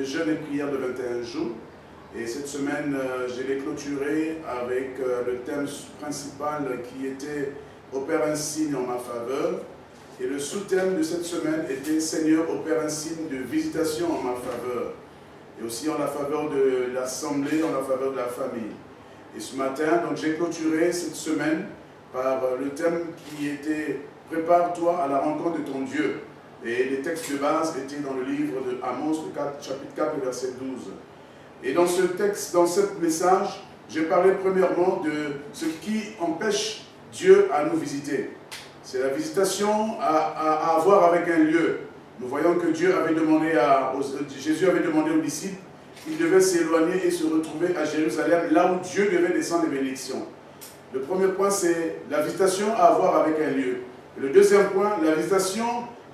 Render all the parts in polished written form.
de jeûne et prière de 21 jours. Et cette semaine, je l'ai clôturé avec le thème principal qui était « Opère un signe en ma faveur ». Et le sous-thème de cette semaine était « Seigneur, opère un signe de visitation en ma faveur ». Et aussi en la faveur de l'assemblée, en la faveur de la famille. Et ce matin, donc j'ai clôturé cette semaine par le thème qui était « Prépare-toi à la rencontre de ton Dieu ». Et les textes de base étaient dans le livre de Amos, chapitre 4, verset 12. Et dans ce texte, dans ce message, j'ai parlé premièrement de ce qui empêche Dieu à nous visiter. C'est la visitation à avoir avec un lieu. Nous voyons que Jésus avait demandé aux disciples qu'ils devaient s'éloigner et se retrouver à Jérusalem, là où Dieu devait descendre les bénédictions. Le premier point, c'est la visitation à avoir avec un lieu. Et le deuxième point, la visitation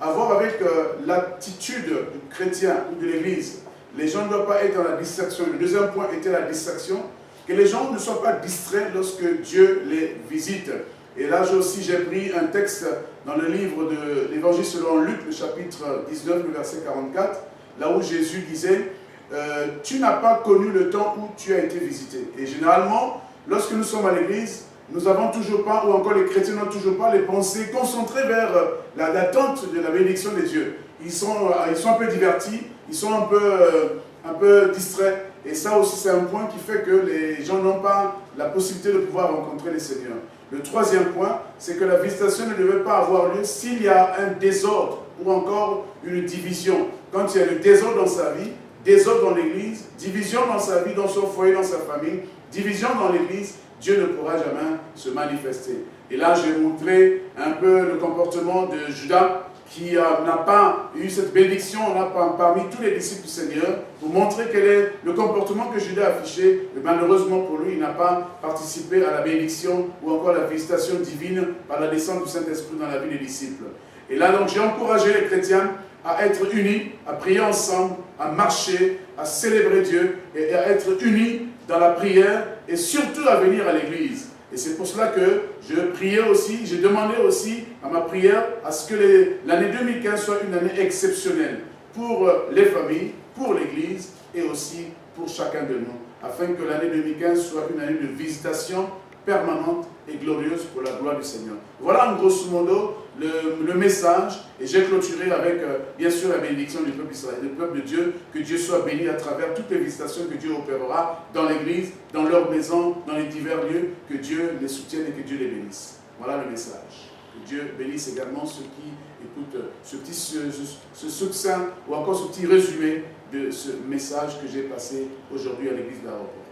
à avoir avec l'attitude du chrétien ou de l'Église. Les gens ne doivent pas être dans la distraction. Le deuxième point était la distraction. Que les gens ne soient pas distraits lorsque Dieu les visite. Et là j'ai pris un texte dans le livre de l'Évangile selon Luc, le chapitre 19, le verset 44, là où Jésus disait « Tu n'as pas connu le temps où tu as été visité ». Et généralement, lorsque nous sommes à l'église, nous n'avons toujours pas, ou encore les chrétiens n'ont toujours pas les pensées concentrées vers l'attente de la bénédiction de Dieu. Ils sont un peu divertis, ils sont un peu distraits. Et ça aussi, c'est un point qui fait que les gens n'ont pas la possibilité de pouvoir rencontrer le Seigneur. Le troisième point, c'est que la visitation ne devait pas avoir lieu s'il y a un désordre ou encore une division. Quand il y a le désordre dans sa vie, désordre dans l'église, division dans sa vie, dans son foyer, dans sa famille, division dans l'église, Dieu ne pourra jamais se manifester. Et là, j'ai montré un peu le comportement de Judas qui n'a pas eu cette bénédiction parmi tous les disciples du Seigneur, pour montrer quel est le comportement que Judas a affiché. Et malheureusement pour lui, il n'a pas participé à la bénédiction ou encore à la visitation divine par la descente du Saint-Esprit dans la vie des disciples. Et là, donc, j'ai encouragé les chrétiens à être unis, à prier ensemble, à marcher, à célébrer Dieu et à être unis dans la prière et surtout à venir à l'église. Et c'est pour cela que je priais aussi, j'ai demandé aussi à ma prière à ce que l'année 2015 soit une année exceptionnelle pour les familles, pour l'église et aussi pour chacun de nous, afin que l'année 2015 soit une année de visitation permanente et glorieuse pour la gloire du Seigneur. Voilà en grosso modo le message, et j'ai clôturé avec bien sûr la bénédiction du peuple Israël, du peuple de Dieu, que Dieu soit béni à travers toutes les visitations que Dieu opérera dans l'église, dans leur maison, dans les divers lieux, que Dieu les soutienne et que Dieu les bénisse. Voilà le message. Que Dieu bénisse également ceux qui écoutent ce succinct ou encore ce petit résumé de ce message que j'ai passé aujourd'hui à l'église d'Aéroport.